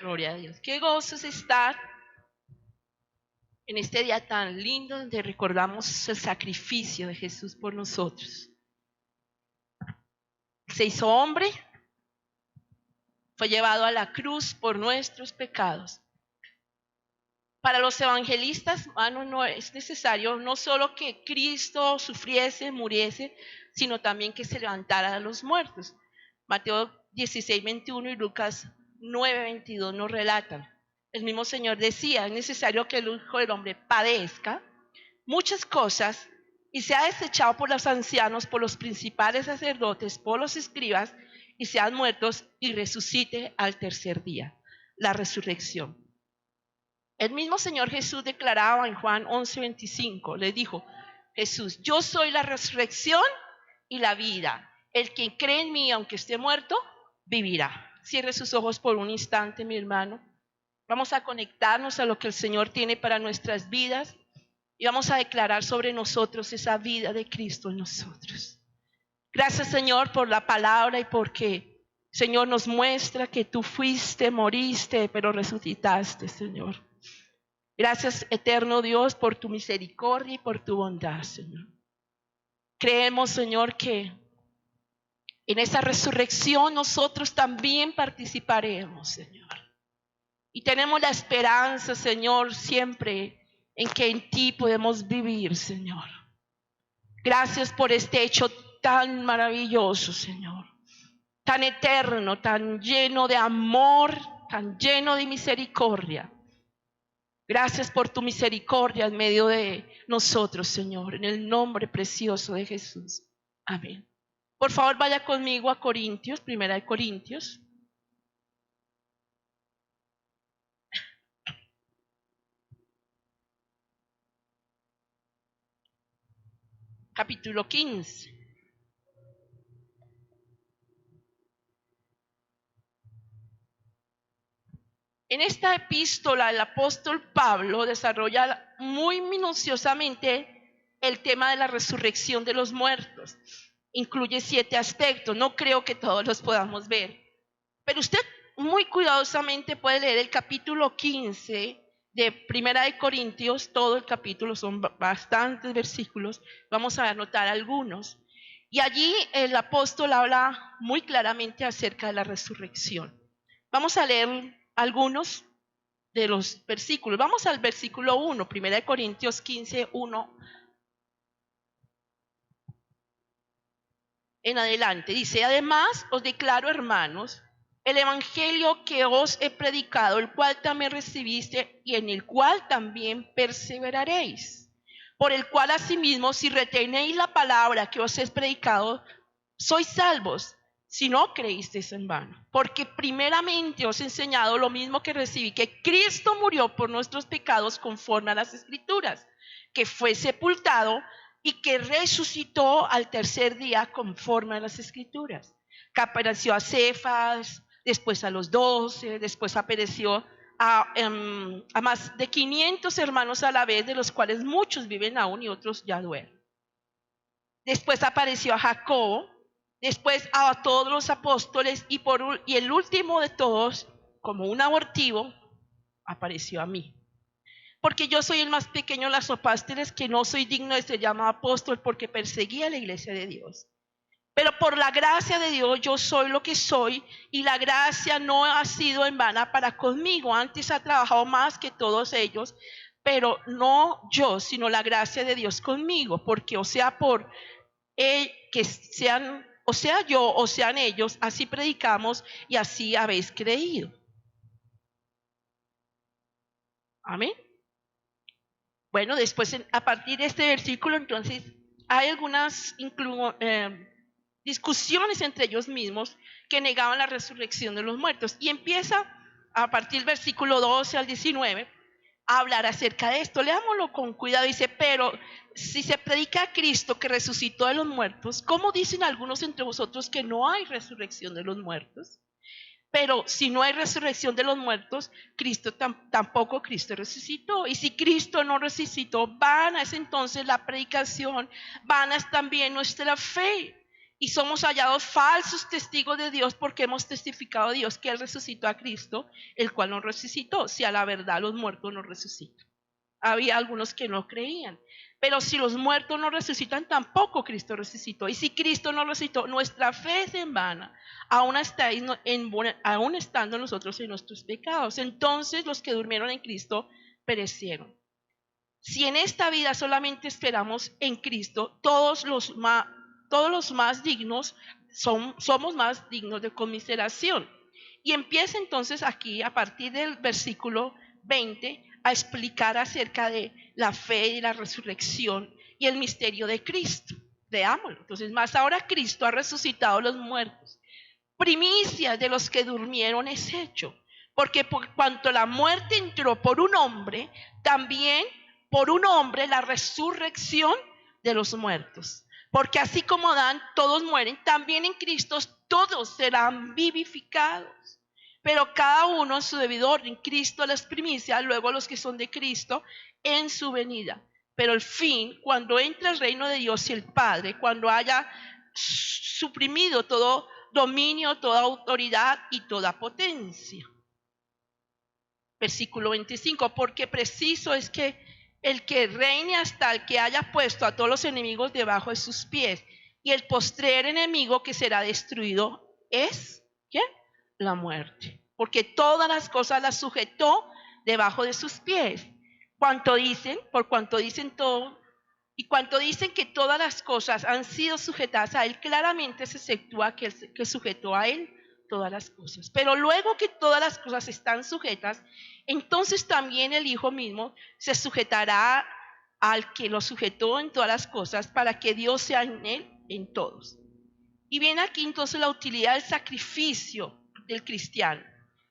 Gloria a Dios. Qué gozo es estar en este día tan lindo donde recordamos el sacrificio de Jesús por nosotros. Se hizo hombre, fue llevado a la cruz por nuestros pecados. Para los evangelistas, hermanos, no es necesario no solo que Cristo sufriese, muriese, sino también que se levantara de los muertos. Mateo 16:21 y Lucas 9:22 nos relatan. El mismo Señor decía, es necesario que el Hijo del Hombre padezca muchas cosas y sea desechado por los ancianos, por los principales sacerdotes, por los escribas, y sean muertos y resucite al tercer día. La resurrección. El mismo Señor Jesús declaraba en Juan 11:25, le dijo Jesús, yo soy la resurrección y la vida. El que cree en mí, aunque esté muerto, vivirá. Cierre sus ojos por un instante, mi hermano. Vamos a conectarnos a lo que el Señor tiene para nuestras vidas y vamos a declarar sobre nosotros esa vida de Cristo en nosotros. Gracias, Señor, por la palabra y porque, Señor, nos muestra que tú fuiste, moriste, pero resucitaste, Señor. Gracias, eterno Dios, por tu misericordia y por tu bondad, Señor. Creemos, Señor, que en esa resurrección nosotros también participaremos, Señor. Y tenemos la esperanza, Señor, siempre en que en ti podemos vivir, Señor. Gracias por este hecho tan maravilloso, Señor. Tan eterno, tan lleno de amor, tan lleno de misericordia. Gracias por tu misericordia en medio de nosotros, Señor, en el nombre precioso de Jesús. Amén. Por favor, vaya conmigo a Corintios, 1 Corintios. Capítulo 15. En esta epístola el apóstol Pablo desarrolla muy minuciosamente el tema de la resurrección de los muertos. Incluye 7 aspectos, no creo que todos los podamos ver, pero usted muy cuidadosamente puede leer el capítulo 15 de 1 Corintios, todo el capítulo, son bastantes versículos, vamos a anotar algunos. Y allí el apóstol habla muy claramente acerca de la resurrección. Vamos a leer algunos de los versículos. Vamos al versículo 1, 1 Corintios 15, 1 en adelante. Dice, además os declaro, hermanos, el evangelio que os he predicado, el cual también recibiste y en el cual también perseveraréis, por el cual asimismo, si retenéis la palabra que os he predicado, sois salvos, si no creísteis en vano. Porque primeramente os he enseñado lo mismo que recibí, que Cristo murió por nuestros pecados conforme a las Escrituras, que fue sepultado y que resucitó al tercer día conforme a las Escrituras, que apareció a Cefas, después a los 12, después apareció a más de 500 hermanos a la vez, de los cuales muchos viven aún y otros ya duermen. Después apareció a Jacobo, después a todos los apóstoles y el último de todos, como un abortivo, apareció a mí. Porque yo soy el más pequeño de los apóstoles, que no soy digno de ser llamado apóstol porque perseguía a la iglesia de Dios. Pero por la gracia de Dios yo soy lo que soy, y la gracia no ha sido en vana para conmigo. Antes ha trabajado más que todos ellos, pero no yo, sino la gracia de Dios conmigo, porque o sea yo o sean ellos, así predicamos y así habéis creído. Amén. Bueno, después a partir de este versículo, entonces, hay algunas discusiones entre ellos mismos que negaban la resurrección de los muertos. Y empieza a partir del versículo 12 al 19 a hablar acerca de esto. Leámoslo con cuidado. Dice, pero si se predica a Cristo que resucitó de los muertos, ¿cómo dicen algunos entre vosotros que no hay resurrección de los muertos? Pero si no hay resurrección de los muertos, tampoco Cristo resucitó. Y si Cristo no resucitó, vana es entonces la predicación, vana es también nuestra fe. y somos hallados falsos testigos de Dios porque hemos testificado a Dios que Él resucitó a Cristo, el cual nos resucitó. Si a la verdad los muertos no resucitan. Había algunos que no creían. Pero si los muertos no resucitan, tampoco Cristo resucitó. Y si Cristo no resucitó, nuestra fe es en vana, aún estando nosotros en nuestros pecados. Entonces los que durmieron en Cristo perecieron. Si en esta vida solamente esperamos en Cristo, todos los más dignos somos más dignos de conmiseración. Y empieza entonces aquí, a partir del versículo 20, a explicar acerca de la fe y la resurrección y el misterio de Cristo. Veámoslo. Entonces, más ahora Cristo ha resucitado a los muertos. Primicia de los que durmieron es hecho. Porque por cuanto la muerte entró por un hombre, también por un hombre la resurrección de los muertos. Porque así como Dan, todos mueren, también en Cristo todos serán vivificados. Pero cada uno en su debido orden. Cristo las primicias, luego los que son de Cristo en su venida. Pero el fin, cuando entre el reino de Dios y el Padre, cuando haya suprimido todo dominio, toda autoridad y toda potencia. Versículo 25, porque preciso es que el que reine hasta el que haya puesto a todos los enemigos debajo de sus pies. Y el postrer enemigo que será destruido es, ¿qué? La muerte. Porque todas las cosas las sujetó debajo de sus pies. Por cuanto dicen todo, y cuanto dicen que todas las cosas han sido sujetadas a él, claramente se exceptúa que sujetó a él todas las cosas. Pero luego que todas las cosas están sujetas, entonces también el Hijo mismo se sujetará al que lo sujetó en todas las cosas, para que Dios sea en él en todos. Y viene aquí entonces la utilidad del sacrificio del cristiano.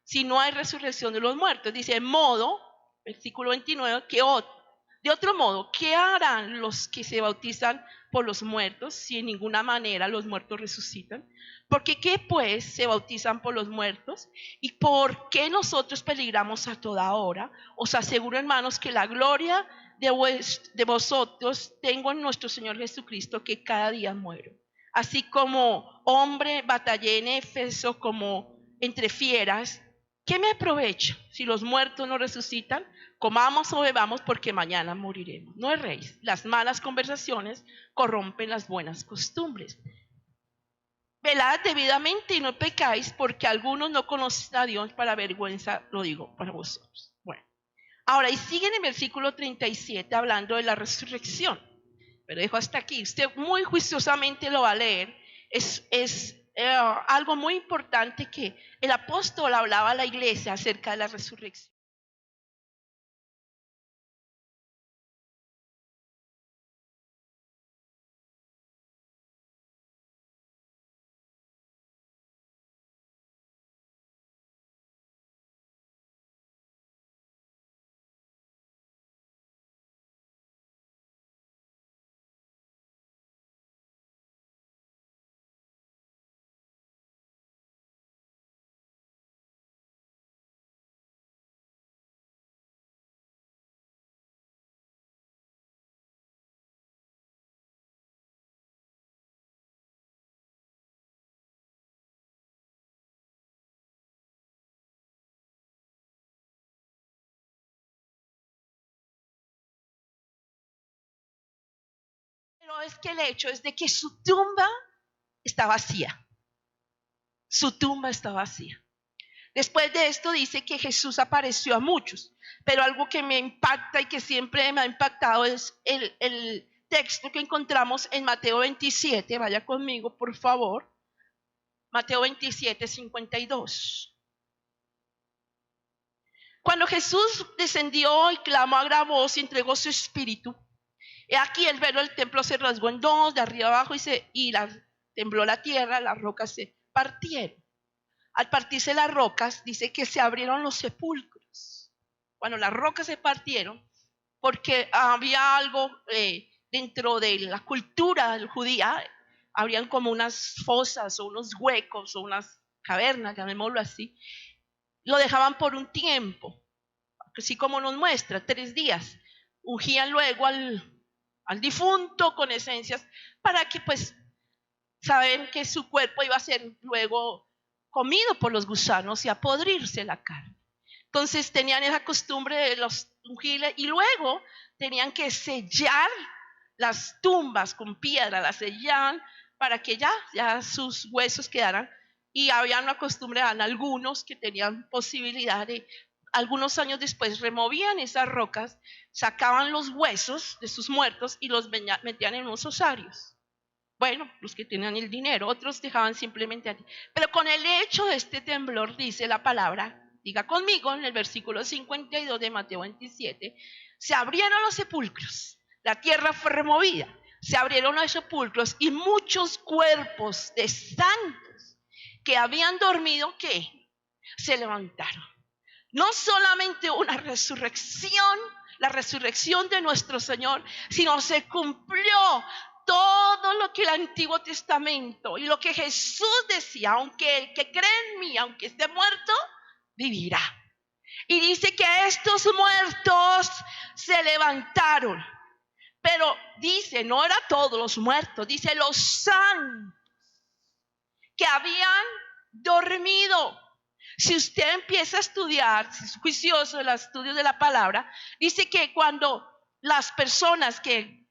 Si no hay resurrección de los muertos, dice, de modo, versículo 29, de otro modo, ¿qué harán los que se bautizan por los muertos si en ninguna manera los muertos resucitan? Porque ¿qué pues se bautizan por los muertos? ¿Y por qué nosotros peligramos a toda hora? Os aseguro, hermanos, que la gloria de vosotros tengo en nuestro Señor Jesucristo, que cada día muero. Así como hombre batallé en Éfeso como entre fieras, ¿qué me aprovecha si los muertos no resucitan? Comamos o bebamos porque mañana moriremos. No erréis, las malas conversaciones corrompen las buenas costumbres. Velad debidamente y no pecáis, porque algunos no conocen a Dios, para vergüenza lo digo para vosotros. Bueno, ahora y sigue en el versículo 37 hablando de la resurrección. Pero dejo hasta aquí. Usted muy juiciosamente lo va a leer. Es algo muy importante que el apóstol hablaba a la iglesia acerca de la resurrección. Pero es que el hecho es de que su tumba está vacía. Su tumba está vacía. Después de esto dice que Jesús apareció a muchos, pero algo que me impacta y que siempre me ha impactado es el texto que encontramos en Mateo 27. Vaya conmigo, por favor. Mateo 27, 52. Cuando Jesús descendió y clamó a gran voz y entregó su espíritu, he aquí el velo del templo se rasgó en dos, de arriba abajo, tembló la tierra, las rocas se partieron. Al partirse las rocas, dice que se abrieron los sepulcros. Cuando las rocas se partieron, porque había algo dentro de la cultura judía, habrían como unas fosas o unos huecos o unas cavernas, llamémoslo así, lo dejaban por un tiempo, así como nos muestra, 3 días. Ungían luego al difunto con esencias para que pues saben que su cuerpo iba a ser luego comido por los gusanos y a podrirse la carne. Entonces tenían esa costumbre de los ungirle y luego tenían que sellar las tumbas con piedra, las sellaban para que ya sus huesos quedaran. Y había una costumbre, algunos que tenían posibilidad de, algunos años después removían esas rocas, sacaban los huesos de sus muertos y los metían en unos osarios. Bueno, los que tenían el dinero, otros dejaban simplemente allí. Pero con el hecho de este temblor, dice la palabra, diga conmigo en el versículo 52 de Mateo 27, se abrieron los sepulcros, la tierra fue removida, se abrieron los sepulcros y muchos cuerpos de santos que habían dormido, ¿qué? Se levantaron. No solamente una resurrección, la resurrección de nuestro Señor, sino se cumplió todo lo que el Antiguo Testamento y lo que Jesús decía, aunque el que cree en mí, aunque esté muerto, vivirá. Y dice que estos muertos se levantaron. Pero dice, no era todos los muertos, dice los santos que habían dormido. Si usted empieza a estudiar, si es juicioso el estudio de la palabra, dice que cuando las personas que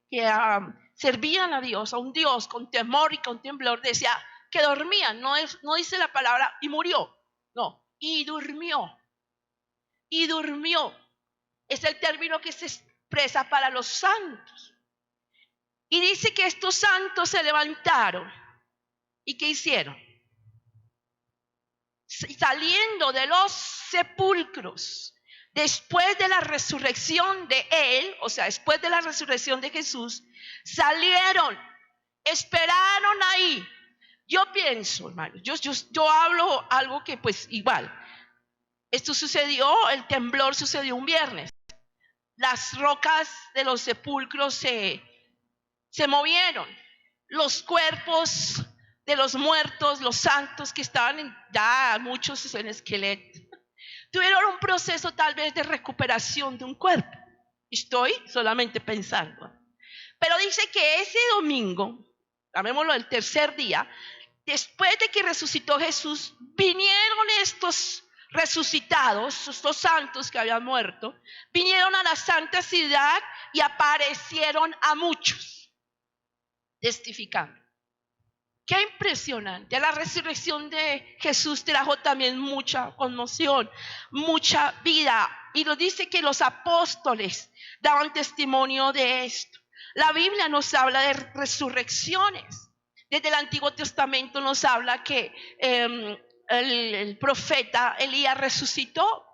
servían a Dios, a un Dios con temor y con temblor, decía que dormían, no dice la palabra y murió, no, y durmió. Y durmió. Es el término que se expresa para los santos. Y dice que estos santos se levantaron. ¿Y qué hicieron? Saliendo de los sepulcros, después de la resurrección de él, o sea, después de la resurrección de Jesús, salieron, esperaron ahí. Yo pienso, hermanos, yo hablo algo que pues igual, esto sucedió, el temblor sucedió un viernes. Las rocas de los sepulcros se movieron. Los cuerpos de los muertos, los santos que estaban ya muchos en esqueleto, tuvieron un proceso tal vez de recuperación de un cuerpo. Estoy solamente pensando. Pero dice que ese domingo, llamémoslo el tercer día, después de que resucitó Jesús, vinieron estos resucitados, estos santos que habían muerto, vinieron a la santa ciudad y aparecieron a muchos, testificando. Qué impresionante. La resurrección de Jesús trajo también mucha conmoción, mucha vida. Y nos dice que los apóstoles daban testimonio de esto. La Biblia nos habla de resurrecciones. Desde el Antiguo Testamento nos habla que el profeta Elías resucitó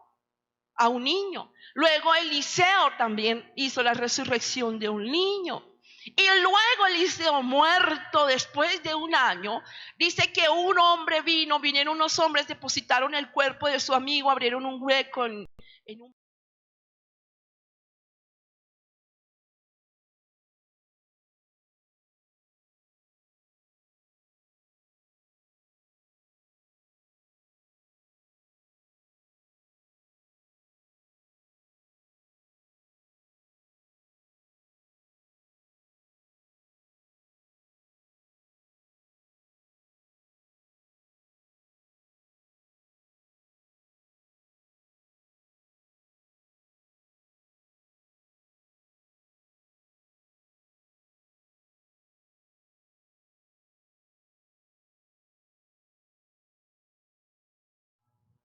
a un niño. Luego Eliseo también hizo la resurrección de un niño. Y luego Eliseo, muerto después de un año, dice que un hombre vinieron unos hombres, depositaron el cuerpo de su amigo, abrieron un hueco en un...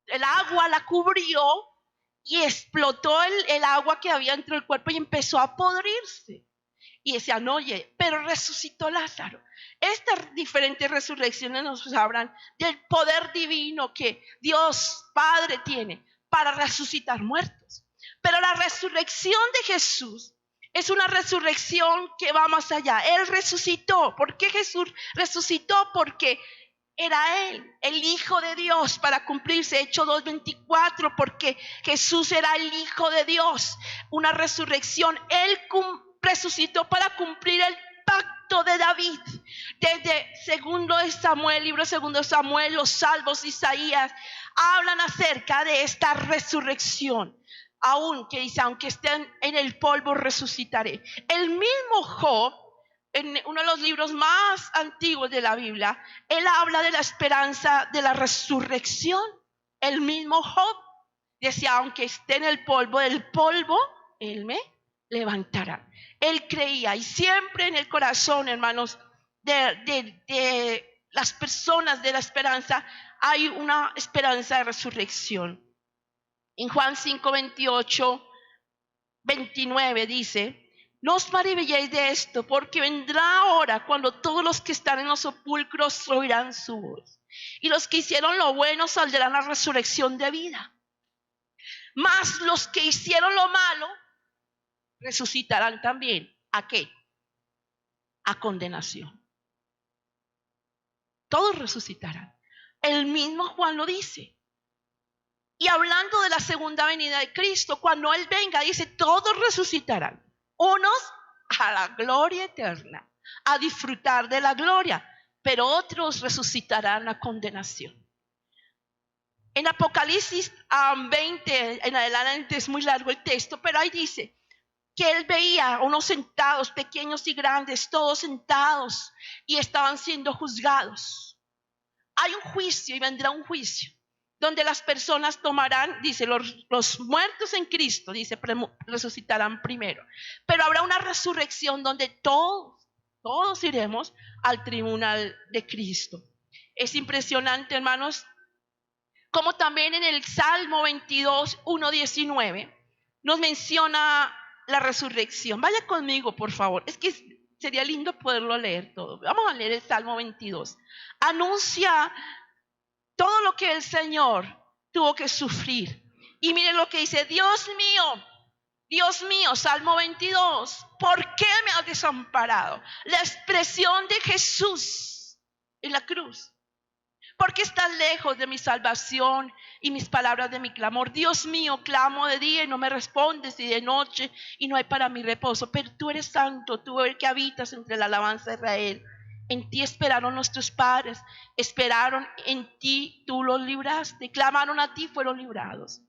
El agua la cubrió y explotó el agua que había dentro del cuerpo y empezó a podrirse. Y decían, oye, pero resucitó Lázaro. Estas diferentes resurrecciones nos hablan del poder divino que Dios Padre tiene para resucitar muertos. Pero la resurrección de Jesús es una resurrección que va más allá. Él resucitó. ¿Por qué Jesús resucitó? Porque era Él, el Hijo de Dios, para cumplirse. Hechos 2:24, porque Jesús era el Hijo de Dios. Una resurrección. Él resucitó para cumplir el pacto de David. Desde libro segundo de Samuel, los salmos, Isaías, hablan acerca de esta resurrección. Aunque dice, aunque estén en el polvo, resucitaré. El mismo Job en uno de los libros más antiguos de la Biblia, él habla de la esperanza de la resurrección. El mismo Job decía, aunque esté en el polvo, del polvo, él me levantará. Él creía, y siempre en el corazón, hermanos, de las personas de la esperanza, hay una esperanza de resurrección. En Juan 5, 28, 29 dice, no os maravilléis de esto, porque vendrá hora cuando todos los que están en los sepulcros oirán su voz. Y los que hicieron lo bueno saldrán a resurrección de vida. Mas los que hicieron lo malo resucitarán también. ¿A qué? A condenación. Todos resucitarán. El mismo Juan lo dice. Y hablando de la segunda venida de Cristo, cuando Él venga, dice, todos resucitarán. Unos a la gloria eterna, a disfrutar de la gloria, pero otros resucitarán a condenación. En Apocalipsis 20, en adelante es muy largo el texto, pero ahí dice que Él veía unos sentados, pequeños y grandes, todos sentados y estaban siendo juzgados. Hay un juicio y vendrá un juicio donde las personas tomarán, dice, los muertos en Cristo, dice, resucitarán primero. Pero habrá una resurrección donde todos iremos al tribunal de Cristo. Es impresionante, hermanos, como también en el Salmo 22, 1:19, nos menciona la resurrección. Vaya conmigo, por favor. Es que sería lindo poderlo leer todo. Vamos a leer el Salmo 22. Anuncia todo lo que el Señor tuvo que sufrir. Y miren lo que dice, Dios mío, Salmo 22, ¿por qué me has desamparado? La expresión de Jesús en la cruz. ¿Por qué estás lejos de mi salvación y mis palabras de mi clamor? Dios mío, clamo de día y no me respondes, y de noche y no hay para mí reposo. Pero tú eres santo, tú el que habitas entre la alabanza de Israel. En ti esperaron nuestros padres, esperaron en ti, tú los libraste, clamaron a ti, fueron librados.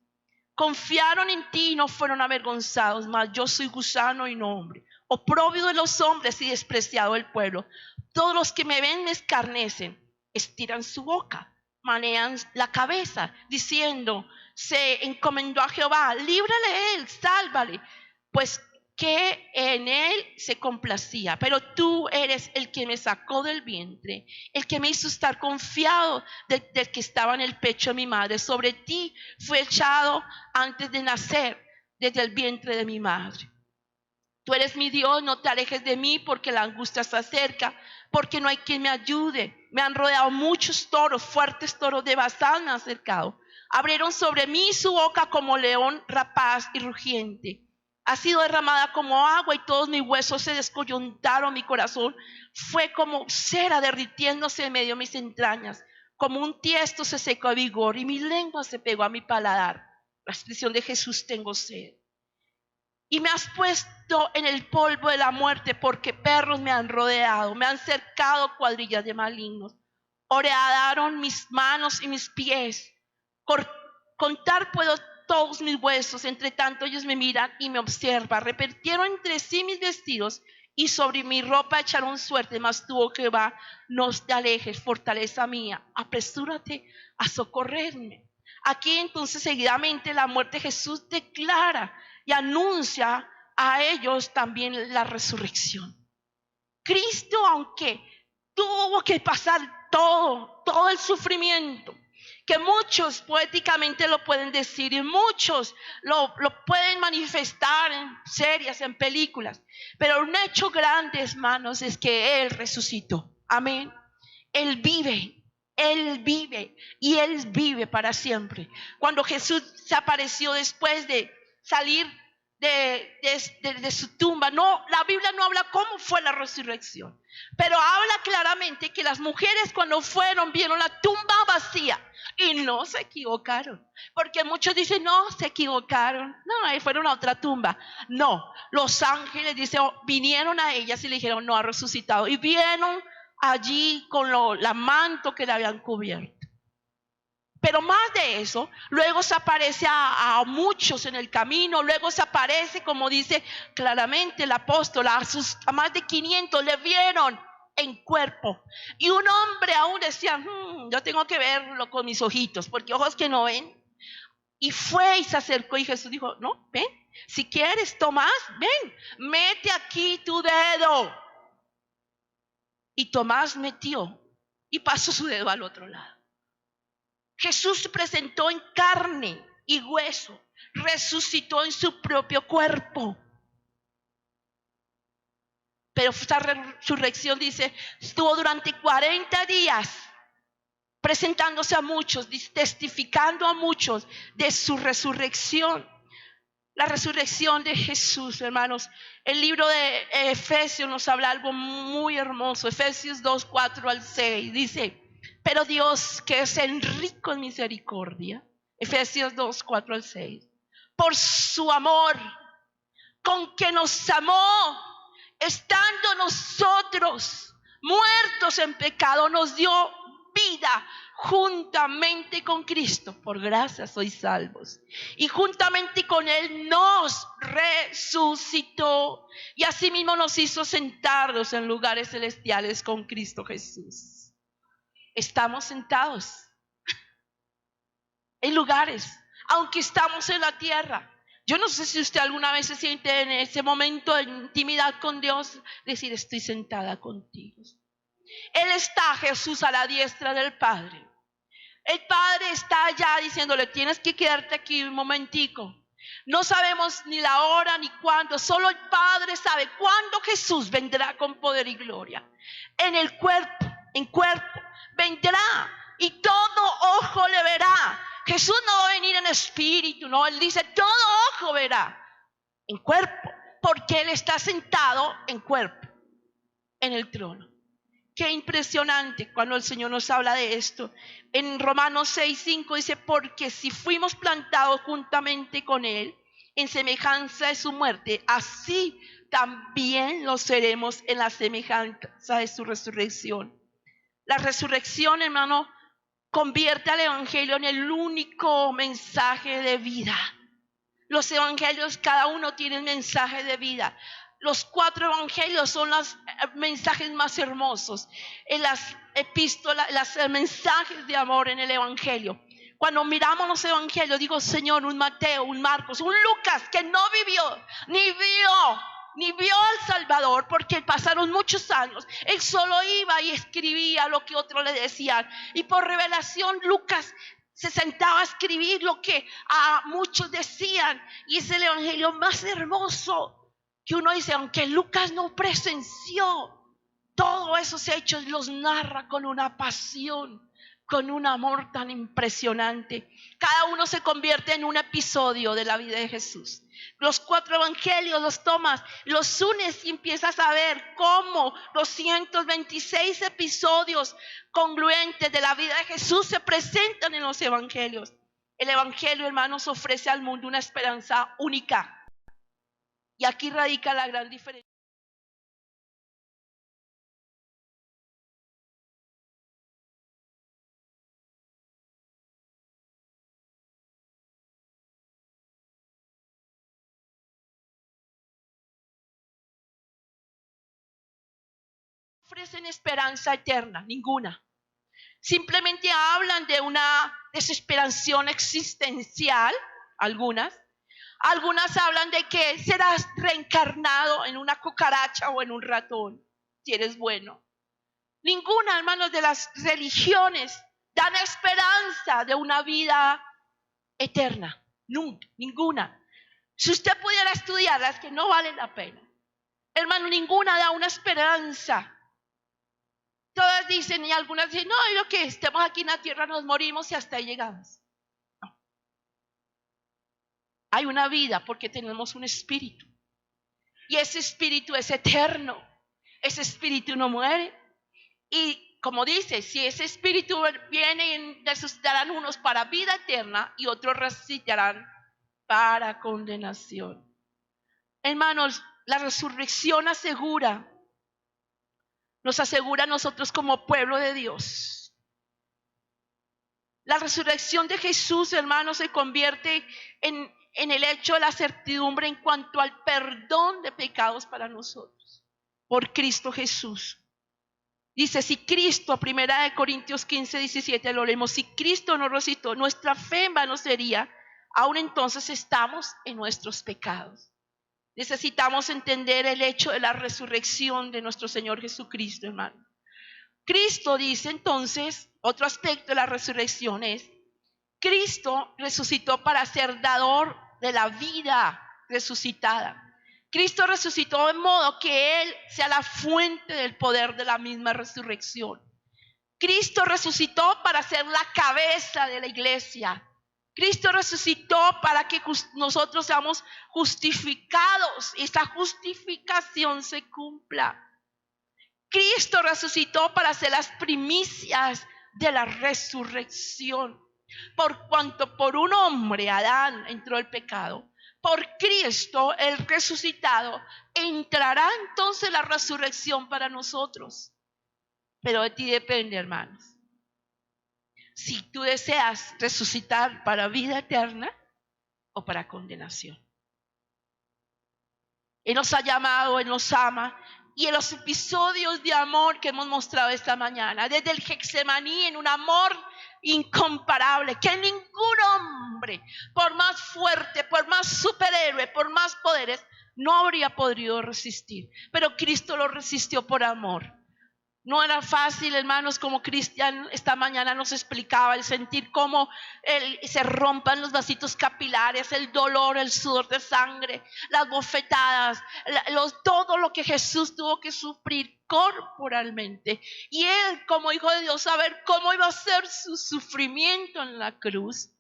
Confiaron en ti y no fueron avergonzados, mas yo soy gusano y no hombre, oprobio de los hombres y despreciado del pueblo. Todos los que me ven me escarnecen, estiran su boca, manean la cabeza, diciendo, se encomendó a Jehová, líbrale él, sálvale, pues que en él se complacía. Pero tú eres el que me sacó del vientre, el que me hizo estar confiado del que estaba en el pecho de mi madre. Sobre ti fue echado antes de nacer, desde el vientre de mi madre. Tú eres mi Dios, no te alejes de mí, porque la angustia está cerca, porque no hay quien me ayude. Me han rodeado muchos toros, fuertes toros de Basán me han cercado. Abrieron sobre mí su boca como león rapaz y rugiente. Ha sido derramada como agua y todos mis huesos se descoyuntaron. Mi corazón fue como cera derritiéndose en medio de mis entrañas. Como un tiesto se secó a vigor y mi lengua se pegó a mi paladar. La expresión de Jesús, tengo sed. Y me has puesto en el polvo de la muerte, porque perros me han rodeado, me han cercado cuadrillas de malignos. Horearon mis manos y mis pies. Contar puedo todos mis huesos, entre tanto ellos me miran y me observan. Repartieron entre sí mis vestidos y sobre mi ropa echaron suerte, mas tú, oh Jehová, no te alejes, fortaleza mía, apresúrate a socorrerme. Aquí entonces seguidamente la muerte de Jesús declara y anuncia a ellos también la resurrección. Cristo, aunque tuvo que pasar todo el sufrimiento, que muchos poéticamente lo pueden decir y muchos lo pueden manifestar en series, en películas, pero un hecho grande, hermanos, es que Él resucitó. Amén. Él vive y Él vive para siempre. Cuando Jesús se apareció después de salir de su tumba, no, la Biblia no habla cómo fue la resurrección, pero habla claramente que las mujeres cuando fueron vieron la tumba vacía y no se equivocaron, porque muchos dicen, no, se equivocaron, no, fueron a otra tumba. No, los ángeles, dice, vinieron a ellas y le dijeron, no, ha resucitado, y vieron allí con la manto que le habían cubierto. Pero más de eso, luego se aparece a muchos en el camino, luego se aparece, como dice claramente el apóstol, a más de 500 le vieron en cuerpo. Y un hombre aún decía, yo tengo que verlo con mis ojitos, porque ojos que no ven. Y fue y se acercó y Jesús dijo, no, ven, si quieres, Tomás, ven, mete aquí tu dedo. Y Tomás metió y pasó su dedo al otro lado. Jesús se presentó en carne y hueso, resucitó en su propio cuerpo. Pero esta resurrección, dice, estuvo durante 40 días presentándose a muchos, testificando a muchos de su resurrección. La resurrección de Jesús, hermanos. El libro de Efesios nos habla algo muy hermoso. Efesios 2, 4 al 6 dice, pero Dios, que es el rico en misericordia, Efesios 2, 4 al 6, por su amor, con que nos amó, estando nosotros muertos en pecado, nos dio vida juntamente con Cristo. Por gracia sois salvos. Y juntamente con Él nos resucitó. Y asimismo nos hizo sentarnos en lugares celestiales con Cristo Jesús. Estamos sentados en lugares, aunque estamos en la tierra. Yo no sé si usted alguna vez se siente en ese momento de intimidad con Dios, decir, estoy sentada contigo. Él está, Jesús, a la diestra del Padre. El Padre está allá diciéndole, tienes que quedarte aquí un momentico. No sabemos ni la hora ni cuándo, solo el Padre sabe cuándo Jesús vendrá con poder y gloria. En cuerpo, vendrá y todo ojo le verá. Jesús no va a venir en espíritu, no, Él dice, todo ojo verá en cuerpo, porque Él está sentado en cuerpo, en el trono. Qué impresionante cuando el Señor nos habla de esto. En Romanos 6:5 dice, porque si fuimos plantados juntamente con Él en semejanza de su muerte, así también lo seremos en la semejanza de su resurrección. La resurrección, hermano, convierte al evangelio en el único mensaje de vida. Los evangelios, cada uno tiene un mensaje de vida. Los 4 evangelios son los mensajes más hermosos. En las epístolas, los mensajes de amor en el evangelio. Cuando miramos los evangelios, digo, Señor, un Mateo, un Marcos, un Lucas, que no vivió, ni vio al Salvador, porque pasaron muchos años. Él solo iba y escribía lo que otros le decían. Y por revelación, Lucas se sentaba a escribir lo que a muchos decían. Y es el evangelio más hermoso. Que uno dice, aunque Lucas no presenció todos esos hechos, los narra con una pasión, con un amor tan impresionante. Cada uno se convierte en un episodio de la vida de Jesús. Los 4 evangelios los tomas, los unes y empiezas a ver cómo los 126 episodios congruentes de la vida de Jesús se presentan en los evangelios. El evangelio, hermanos, ofrece al mundo una esperanza única. Y aquí radica la gran diferencia. Ofrecen esperanza eterna, ninguna. Simplemente hablan de una desesperación existencial, algunas. Algunas hablan de que serás reencarnado en una cucaracha o en un ratón, si eres bueno. Ninguna, hermanos, de las religiones dan esperanza de una vida eterna. Nunca, ninguna. Si usted pudiera estudiar las que no valen la pena, hermano, ninguna da una esperanza. Todas dicen y algunas dicen, no, lo que estemos aquí en la tierra nos morimos y hasta ahí llegamos. No. Hay una vida porque tenemos un espíritu. Y ese espíritu es eterno. Ese espíritu no muere. Y como dice, si ese espíritu viene, resucitarán unos para vida eterna y otros resucitarán para condenación. Hermanos, la resurrección nos asegura a nosotros como pueblo de Dios La resurrección de Jesús, hermanos, se convierte en el hecho de la certidumbre en cuanto al perdón de pecados para nosotros, por Cristo Jesús. Dice, si Cristo, 1 Corintios 15:17, lo leemos, si Cristo no resucitó, nuestra fe en vano sería, aún entonces estamos en nuestros pecados. Necesitamos entender el hecho de la resurrección de nuestro Señor Jesucristo, hermano. Cristo dice entonces, otro aspecto de la resurrección es, Cristo resucitó para ser dador de la vida resucitada. Cristo resucitó de modo que Él sea la fuente del poder de la misma resurrección. Cristo resucitó para ser la cabeza de la iglesia. Cristo resucitó para que nosotros seamos justificados y esa justificación se cumpla. Cristo resucitó para ser las primicias de la resurrección. Por cuanto por un hombre, Adán, entró el pecado, por Cristo, el resucitado, entrará entonces la resurrección para nosotros. Pero de ti depende, hermanos. Si tú deseas resucitar para vida eterna o para condenación. Él nos ha llamado, Él nos ama. Y en los episodios de amor que hemos mostrado esta mañana, desde el Getsemaní, en un amor incomparable, que ningún hombre, por más fuerte, por más superhéroe, por más poderes, no habría podido resistir. Pero Cristo lo resistió por amor. No era fácil, hermanos, como Cristian esta mañana nos explicaba, el sentir cómo se rompan los vasitos capilares, el dolor, el sudor de sangre, las bofetadas, todo lo que Jesús tuvo que sufrir corporalmente. Y Él, como Hijo de Dios, saber cómo iba a ser su sufrimiento en la cruz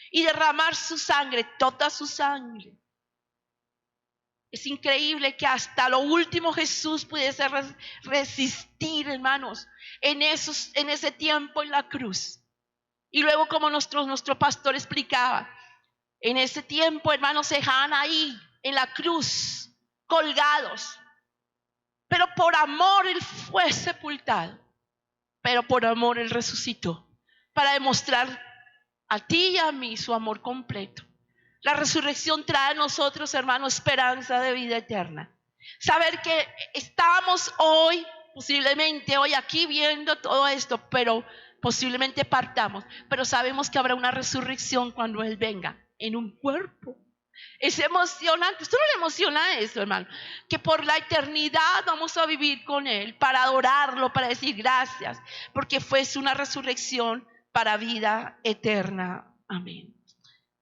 y derramar su sangre, toda su sangre. Es increíble que hasta lo último Jesús pudiese resistir, hermanos, en ese tiempo en la cruz. Y luego, como nuestro pastor explicaba, en ese tiempo, hermanos, se dejaban ahí en la cruz, colgados. Pero por amor Él fue sepultado. Pero por amor Él resucitó, para demostrar a ti y a mí su amor completo. La resurrección trae a nosotros, hermanos, esperanza de vida eterna. Saber que estamos hoy, posiblemente hoy aquí viendo todo esto, pero posiblemente partamos. Pero sabemos que habrá una resurrección cuando Él venga en un cuerpo. Es emocionante. ¿Usted no le emociona eso, hermano? Que por la eternidad vamos a vivir con Él, para adorarlo, para decir gracias, porque fue una resurrección para vida eterna. Amén.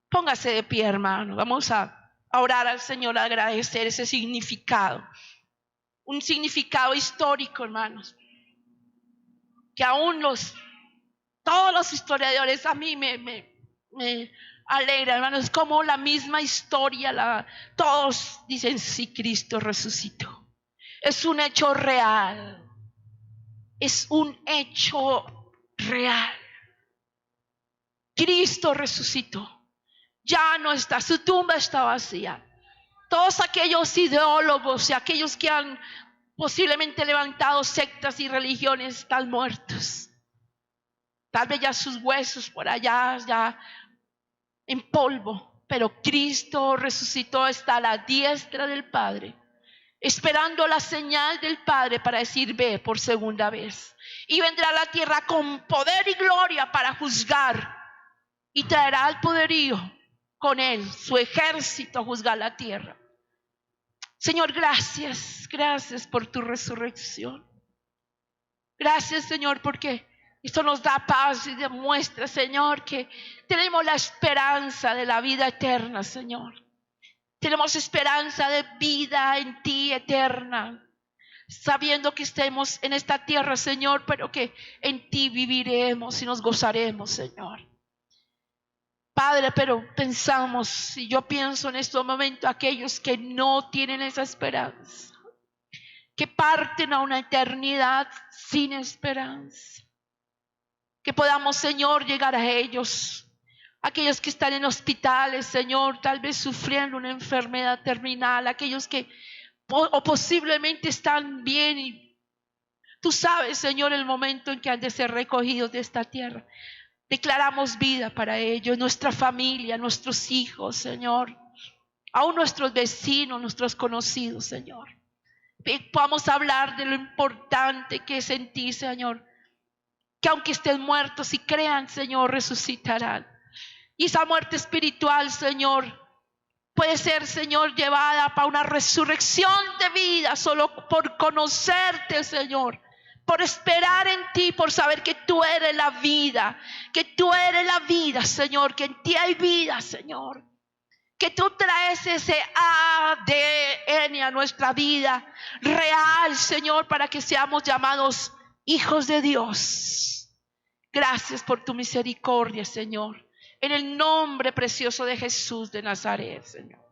Póngase de pie, hermano. Vamos a orar al Señor, a agradecer ese significado. Un significado histórico, hermanos. Que aún todos los historiadores, a mí me alegra, hermanos. Como la misma historia, todos dicen, sí, Cristo resucitó. Es un hecho real. Es un hecho real. Cristo resucitó. Ya no está, su tumba está vacía. Todos aquellos ideólogos y aquellos que han posiblemente levantado sectas y religiones están muertos. Tal vez ya sus huesos por allá, ya en polvo. Pero Cristo resucitó, está a la diestra del Padre, esperando la señal del Padre para decir, ve por segunda vez. Y vendrá a la tierra con poder y gloria para juzgar. Y traerá al poderío con Él, su ejército, a juzgar la tierra. Señor, gracias por tu resurrección. Gracias, Señor, porque esto nos da paz y demuestra, Señor, que tenemos la esperanza de la vida eterna, Señor. Tenemos esperanza de vida en ti eterna, sabiendo que estemos en esta tierra, Señor, pero que en ti viviremos y nos gozaremos, Señor. Padre, pero pensamos, y yo pienso en este momento, aquellos que no tienen esa esperanza, que parten a una eternidad sin esperanza. Que podamos, Señor, llegar a ellos, aquellos que están en hospitales, Señor, tal vez sufriendo una enfermedad terminal, aquellos que o posiblemente están bien y tú sabes, Señor, el momento en que han de ser recogidos de esta tierra. Declaramos vida para ellos, nuestra familia, nuestros hijos, Señor. Aún nuestros vecinos, nuestros conocidos, Señor. Podamos hablar de lo importante que es en ti, Señor. Que aunque estén muertos y crean, Señor, resucitarán. Y esa muerte espiritual, Señor, puede ser, Señor, llevada para una resurrección de vida solo por conocerte, Señor. Por esperar en ti, por saber que tú eres la vida. Que tú eres la vida, Señor. Que en ti hay vida, Señor. Que tú traes ese ADN a nuestra vida real, Señor, para que seamos llamados hijos de Dios. Gracias por tu misericordia, Señor. En el nombre precioso de Jesús de Nazaret, Señor.